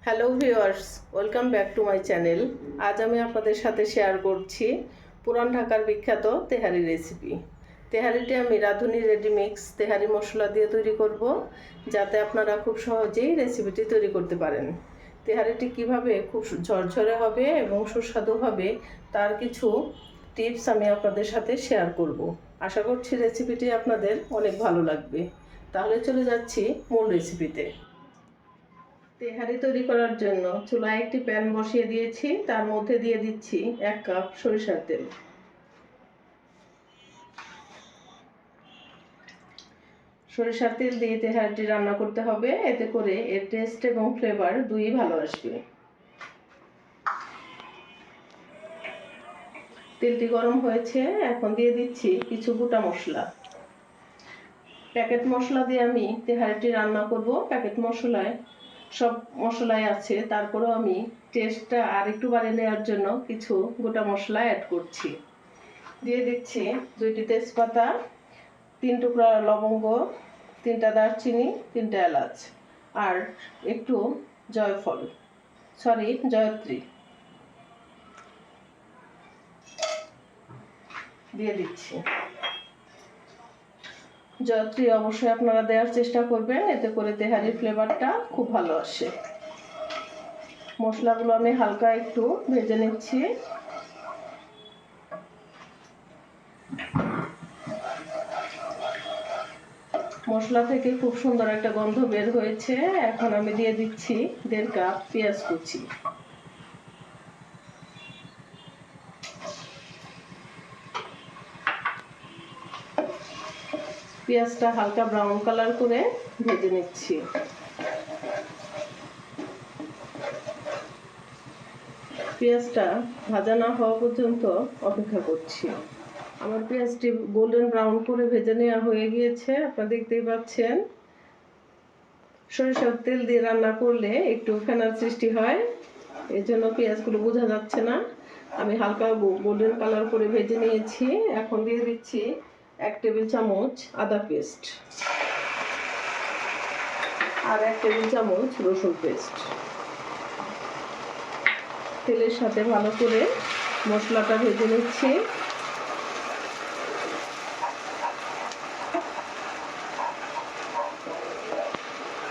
Hello viewers, welcome back to my channel. আজ আমি আপনাদের সাথে শেয়ার করছি পুরান ঢাকার বিখ্যাত তেহারি রেসিপি। তেহারিটি আমি রাঁধুনি রেডিমিক্স তেহারি মশলা দিয়ে তৈরি করব, যাতে আপনারা খুব সহজেই রেসিপিটি তৈরি করতে পারেন। তেহারিটি কিভাবে খুব ঝরঝরে হবে এবং সুস্বাদু হবে তার কিছু টিপস আমি আপনাদের সাথে শেয়ার করব। আশা করছি রেসিপিটি আপনাদের অনেক ভালো লাগবে। তাহলে চলে যাচ্ছি মূল রেসিপিতে। তেহারি তৈরি করার জন্য চুলায় একটি প্যান বসিয়ে দিয়েছি, তার মধ্যে দিয়ে দিচ্ছি 1 কাপ সরিষার তেল। সরিষার তেল দিয়ে তেহারিটি রান্না করতে হবে, এতে করে এর টেস্ট এবং ফ্লেভার দুই ভালো আসবে। তেলটি গরম হয়েছে, এখন দিয়ে দিচ্ছি কিছু গোটা মশলা। প্যাকেট মশলা দিয়ে আমি তেহারিটি রান্না করব। প্যাকেট মশলায় সব মশলাই আছে, তারপরেও আমি টেস্টটা আর একটু বাড়িয়ে নেওয়ার জন্য কিছু গোটা মশলা অ্যাড করছি। দিয়ে দিচ্ছি 2টি তেজপাতা, 3 টুকরা লবঙ্গ, 3টা দারচিনি, 3টা এলাচ আর একটু জয়ত্রী দিয়ে দিচ্ছি। জয়ত্রী অবশ্যই আপনারা দেওয়ার চেষ্টা করবেন, এতে করে তেহারির ফ্লেভারটা খুব ভালো আসে। মশলাগুলো আমি হালকা একটু ভেজে নিচ্ছি। মশলা থেকে খুব সুন্দর একটা গন্ধ বের হয়েছে। এখন আমি দিয়ে দিচ্ছি 1.5 কাপ পেঁয়াজ কুচি। পেঁয়াজটা হালকা ব্রাউন কালার করে ভেজে নিচ্ছি। পেঁয়াজটা ভাজা না হওয়া পর্যন্ত অপেক্ষা করছি। আমার পেঁয়াজটি গোল্ডেন ব্রাউন করে ভেজে নেওয়া হয়ে গিয়েছে, আপনারা দেখতেই পাচ্ছেন। সরিষার তেল দিয়ে রান্না করলে একটু ফেনার সৃষ্টি হয়, এই জন্য পেঁয়াজগুলো বোঝা যাচ্ছে না। আমি হালকা গোল্ডেন কালার করে ভেজে নিয়েছি। এখন দিয়ে দিচ্ছি 1 টেবিল চামচ আদা পেস্ট আর 1 টেবিল চামচ রসুন পেস্ট। তেলের সাথে ভালো করে মশলাটা ভেজে নিচ্ছি।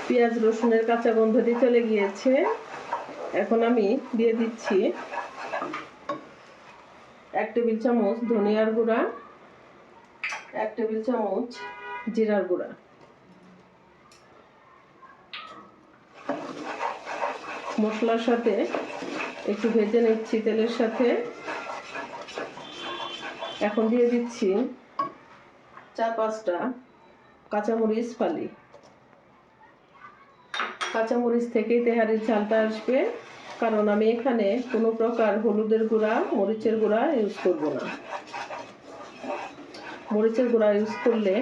পেঁয়াজ রসুনের কাঁচা গন্ধটি চলে গিয়েছে। এখন আমি দিয়ে দিচ্ছি 1 টেবিল চামচ ধনিয়ার গুঁড়া, 1 টেবিল চামচ জিরার গুঁড়া। মশলার সাথে একটু ভেজে নিচ্ছি তেলের সাথে। এখন দিয়ে দিচ্ছি 4-5টা কাঁচামরিচ ফালি। কাঁচামরিচ থেকেই তেহারির ঝালটা আসবে, কারণ আমি এখানে কোনো প্রকার হলুদের গুঁড়া, মরিচের গুঁড়া ইউজ করব না। মরিচের গুঁড়া ইউজ করলে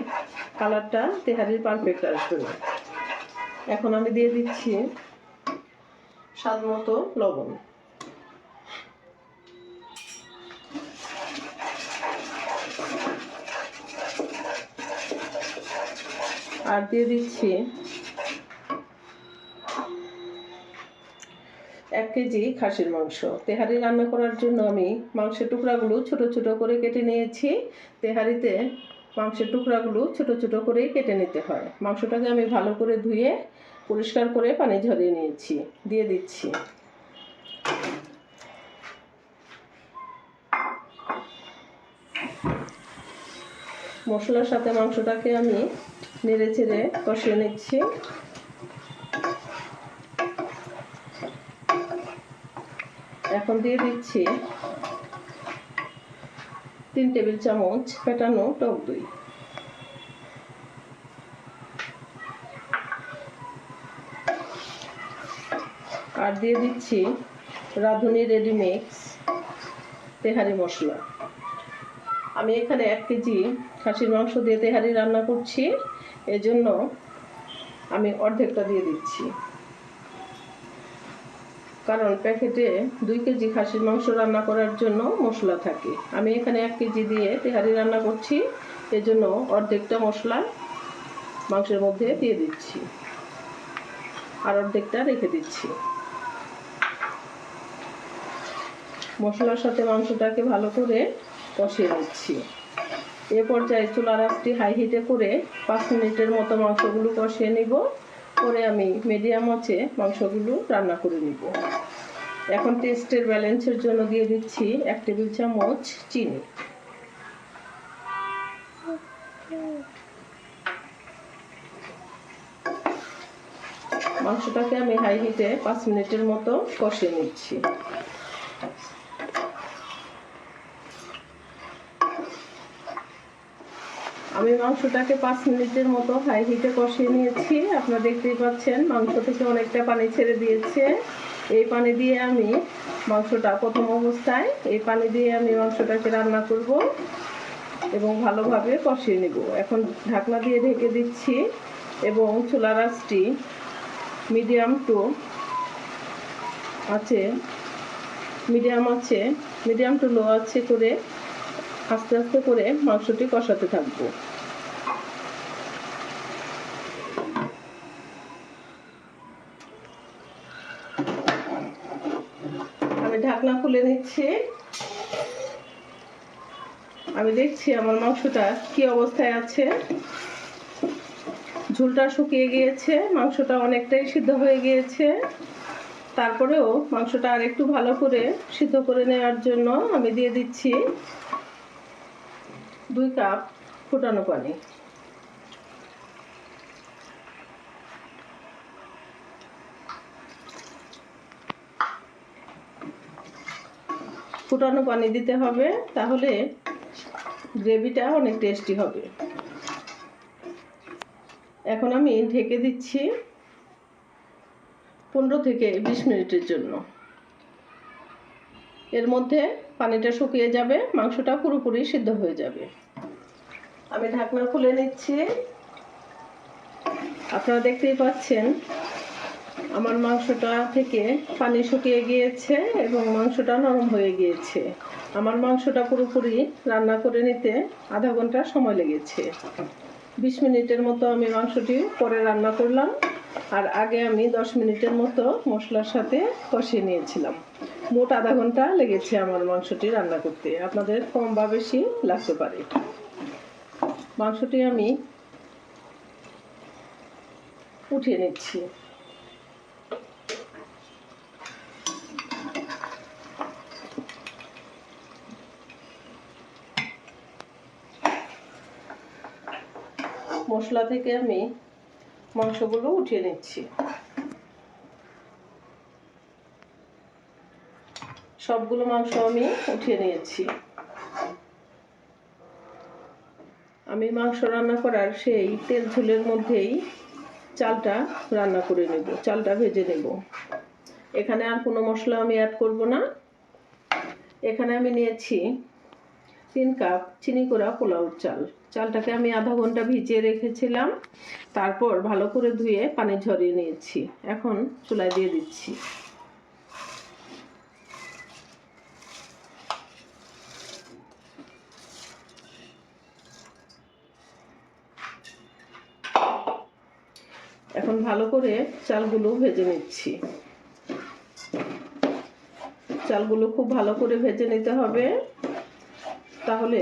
কালারটা তেহারির পারফেক্ট আসবে না। এখন আমি দিয়ে দিচ্ছি স্বাদ মতো লবণ। আর দিয়ে দিচ্ছি 1 কেজি খাসির মাংস। তেহারি রান্না করার জন্য আমি মাংসের টুকরাগুলো ছোট ছোট করে কেটে নিয়েছি। তেহারিতে মাংসের টুকরাগুলো ছোট ছোট করেই কেটে নিতে হয়। মাংসটাকে আমি ভালো করে ধুয়ে পরিষ্কার করে পানি ঝরিয়ে নিয়েছি। দিয়ে দিচ্ছি। মশলার সাথে মাংসটাকে আমি নেড়ে চেড়ে কষিয়ে নিচ্ছি। এখন দিয়ে দিচ্ছি 3 টেবিল চামচ ফেটানো টক দই। আর দিয়ে দিচ্ছি রাঁধুনি রেডিমিক্স তেহারি মশলা। আমি এখানে 1 কেজি খাসির মাংস দিয়ে তেহারি রান্না করছি, এজন্য আমি অর্ধেকটা দিয়ে দিচ্ছি। কারণ প্যাকেটে 2 কেজি খাসির মাংস রান্না করার জন্য মশলা থাকে। আমি এখানে 1 কেজি দিয়ে তেহারি রান্না করছি, এজন্য অর্ধেকটা মশলা মাংসের মধ্যে দিয়ে দিচ্ছি আর অর্ধেকটা রেখে দিচ্ছি। মশলার সাথে মাংসটাকে ভালো করে কষিয়ে নিচ্ছি। এ পর্যায়ে চুলার আঁচটি হাই হিটে করে 5 মিনিটের মতো মাংসগুলো কষিয়ে নিব। পরে আমি মিডিয়াম আঁচে মাংসগুলো রান্না করে নিব। এখন টেস্টের ব্যালেন্সের জন্য দিয়ে দিচ্ছি 1 টেবিল চামচ চিনি। মাংসটাকে আমি হাই হিটে 5 মিনিটের মতো কষিয়ে নিচ্ছি। আমি মাংসটাকে 5 মিনিটের মতো হাই হিটে কষিয়ে নিয়েছি। আপনারা দেখতেই পাচ্ছেন মাংস থেকে অনেকটা পানি ছেড়ে দিয়েছে। এই পানি দিয়ে আমি মাংসটা প্রথম অবস্থায় এই পানি দিয়ে আমি মাংসটাকে রান্না করব এবং ভালোভাবে কষিয়ে নেব। এখন ঢাকনা দিয়ে ঢেকে দিচ্ছি এবং চুলার আঁচটি মিডিয়াম টু লো আছে করে আস্তে আস্তে করে মাংসটি কষাতে থাকবো। আমি ঢাকনা খুলে নিচ্ছি। আমি দেখছি আমার মাংসটা কি অবস্থায় আছে। ঝোলটা শুকিয়ে গিয়েছে, মাংসটা অনেকটাই সিদ্ধ হয়ে গিয়েছে। তারপরেও মাংসটা আর একটু ভালো করে সিদ্ধ করে নেওয়ার জন্য আমি দিয়ে দিচ্ছি 2 কাপ ফুটানো পানি। ফুটানো পানি দিতে হবে, তাহলে গ্রেভিটা অনেক টেস্টি হবে। এখন আমি ঢেকে দিচ্ছি 15 থেকে 20 মিনিটের জন্য। এর মধ্যে পানিটা শুকিয়ে যাবে, মাংসটা পুরোপুরি সিদ্ধ হয়ে যাবে। আমি ঢাকনা খুলে নিচ্ছি। আপনারা দেখতেই পাচ্ছেন আমার মাংসটা থেকে পানি শুকিয়ে গিয়েছে এবং মাংসটা নরম হয়ে গিয়েছে। আমার মাংসটা পুরোপুরি রান্না করে নিতে আধা ঘন্টা সময় লেগেছে। 20 মিনিটের মতো আমি মাংসটি পরে রান্না করলাম, আর আগে আমি 10 মিনিটের মতো মশলার সাথে কষিয়ে নিয়েছিলাম। মোট আধা ঘন্টা লেগেছে আমার মাংসটি রান্না করতে। আপনাদের কম বা বেশি লাগতে পারে। মাংসটি আমি উঠিয়ে নিচ্ছি। মশলা থেকে আমি মাংসগুলো উঠিয়ে নিচ্ছি। সবগুলো মাংস আমি উঠিয়ে নিয়েছি। আমি মাংস রান্না করার সেই তেল ঝোলের মধ্যেই চালটা রান্না করে নেব, চালটা ভেজে নেব। এখানে আর কোনো মশলা আমি অ্যাড করব না। এখানে আমি নিয়েছি 3 কাপ চিনি করা পোলাওর চাল। চালটাকে আমি আধা ঘন্টা ভিজিয়ে রেখেছিলাম, তারপর ভালো করে ধুয়ে পানি ঝরিয়ে নিয়েছি। এখন চুলায় দিয়ে দিচ্ছি। এখন ভালো করে চালগুলো ভেজে নিচ্ছি। চালগুলো খুব ভালো করে ভেজে নিতে হবে, তাহলে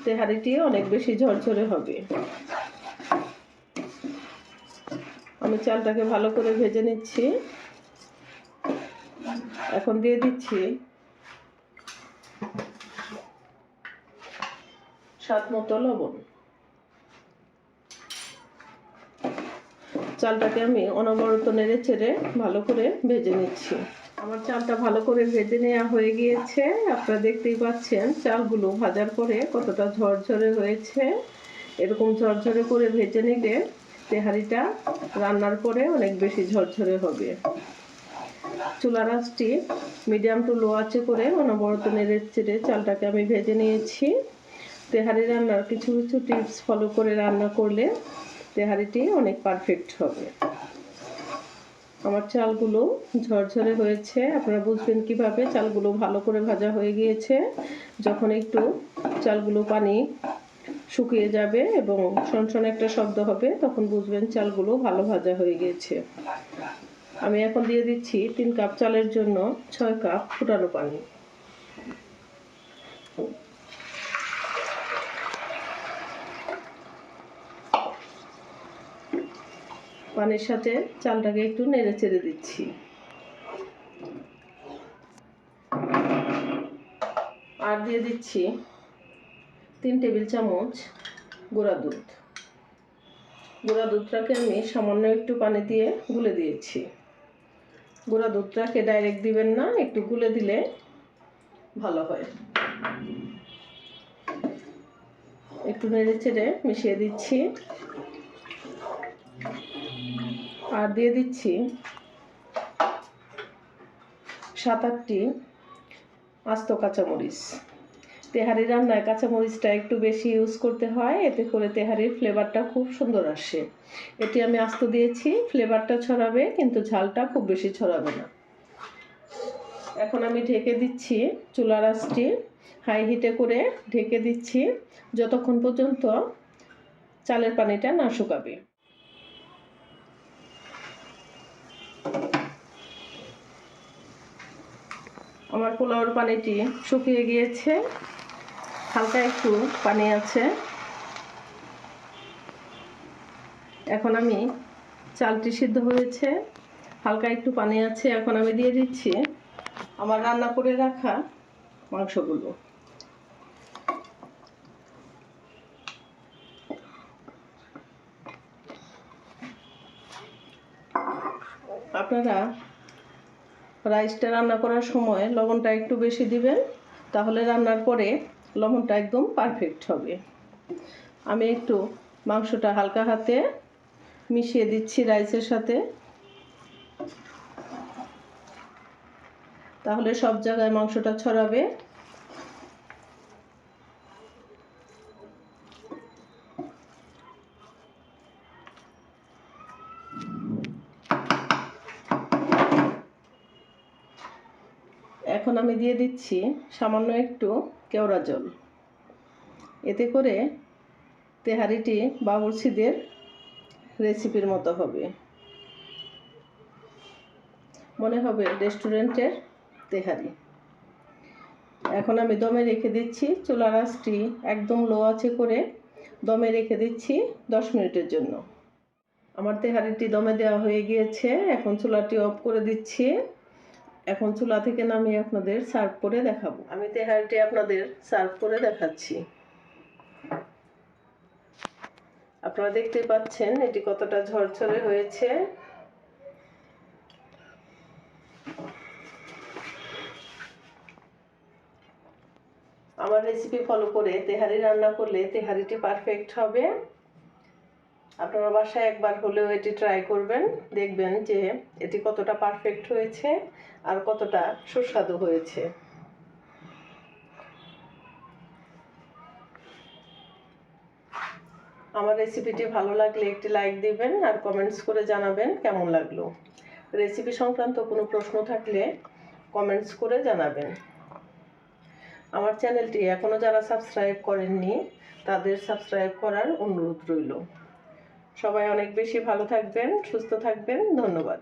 তেহারিটি অনেক বেশি ঝরঝরে হবে। আমি চালটাকে ভালো করে ভেজে নিচ্ছি। এখন দিয়ে দিচ্ছি স্বাদ মতো লবণ। চালটাকে আমি অনবরত নেড়ে চেড়ে ভালো করে ভেজে নিচ্ছি। আমার চালটা ভালো করে ভেজে নেওয়া হয়ে গিয়েছে। আপনারা দেখতেই পাচ্ছেন চালগুলো ভাজার পরে কতটা ঝরঝরে হয়েছে। এরকম ঝরঝরে করে ভেজে নিলে তেহারিটা রান্নার পরে অনেক বেশি ঝরঝরে হবে। চুলার আঁচটি মিডিয়াম টু লো আঁচে করে অনবরত নেড়ে চেড়ে চালটাকে আমি ভেজে নিয়েছি। তেহারি রান্নার কিছু কিছু টিপস ফলো করে রান্না করলে তেহারিটি অনেক পারফেক্ট হবে। আমার চালগুলো ঝরঝরে হয়েছে। আপনারা বুঝবেন কিভাবে চালগুলো ভালো করে ভাজা হয়ে গিয়েছে। যখন একটু চালগুলো পানি শুকিয়ে যাবে এবং সনসনে একটা শব্দ হবে, তখন বুঝবেন চালগুলো ভালো ভাজা হয়ে গিয়েছে। আমি এখন দিয়ে দিচ্ছি 3 কাপ চালের জন্য 6 কাপ ফুটানো পানি। পানির সাথে চালটাকে একটু নেড়ে চেড়ে দিচ্ছি। আর দিয়ে দিচ্ছি 3 টেবিল চামচ গুঁড়া দুধ। গুঁড়া দুধটাকে আমি সামান্য একটু পানি দিয়ে গুলে দিয়েছি। গুঁড়া দুধটাকে ডাইরেক্ট দিবেন না, একটু গুলে দিলে ভালো হয়। একটু নেড়ে চেড়ে মিশিয়ে দিচ্ছি। আর দিয়ে দিচ্ছি 7-8টি আস্ত কাঁচামরিচ। তেহারি রান্নায় কাঁচামরিচটা একটু বেশি ইউজ করতে হয়, এতে করে তেহারির ফ্লেভারটা খুব সুন্দর আসে। এটি আমি আস্ত দিয়েছি, ফ্লেভারটা ছড়াবে কিন্তু ঝালটা খুব বেশি ছড়াবে না। এখন আমি ঢেকে দিচ্ছি, চুলার আঁচটি হাই হিটে করে ঢেকে দিচ্ছি যতক্ষণ পর্যন্ত চালের পানিটা না শুকাবে। আমার পোলাওর পানিটি শুকিয়ে গিয়েছে, হালকা একটু পানি আছে। এখন আমি চালটি সিদ্ধ হয়েছে, হালকা একটু পানি আছে। এখন আমি দিয়ে দিচ্ছি আমার রান্না করে রাখা মাংসগুলো। আপনারা রাইসটা রান্না করার সময় লবণটা একটু বেশি দিবেন, তাহলে রান্নার পরে লবণটা একদম পারফেক্ট হবে। আমি একটু মাংসটা হালকা হাতে মিশিয়ে দিচ্ছি রাইসের সাথে, তাহলে সব জায়গায় মাংসটা ছড়াবে। এখন আমি দিয়ে দিচ্ছি সামান্য একটু কেওড়া জল। এতে করে তেহারিটি বাবুর্চিদের রেসিপির মতো হবে, মনে হবে রেস্টুরেন্টের তেহারি। এখন আমি দমে রেখে দিচ্ছি, চুলার আঁচটি একদম লো আঁচে করে দমে রেখে দিচ্ছি 10 মিনিটের জন্য। আমার তেহারিটি দমে দেওয়া হয়ে গিয়েছে, এখন চুলাটি অফ করে দিচ্ছি। এখন চুলা থেকে নামিয়ে আপনাদের সার্ভ করে দেখাবো। আমি তেহারিটি আপনাদের সার্ভ করে দেখাচ্ছি। আপনারা দেখতেই পাচ্ছেন এটি কতটা ঝরঝরে হয়েছে। আমার রেসিপি ফলো করে তেহারি রান্না করলে তেহারিটি পারফেক্ট হবে। আপনারা বাসায় একবার হলেও এটি ট্রাই করবেন, দেখবেন যে এটি কতটা পারফেক্ট হয়েছে আর কতটা সুস্বাদু হয়েছে। আমার রেসিপিটি ভালো লাগলে একটি লাইক দিবেন আর কমেন্টস করে জানাবেন কেমন লাগলো। রেসিপি সংক্রান্ত কোনো প্রশ্ন থাকলে কমেন্টস করে জানাবেন। আমার চ্যানেলটি এখনও যারা সাবস্ক্রাইব করেননি তাদের সাবস্ক্রাইব করার অনুরোধ রইল। সবাই অনেক বেশি ভালো থাকবেন, সুস্থ থাকবেন। ধন্যবাদ।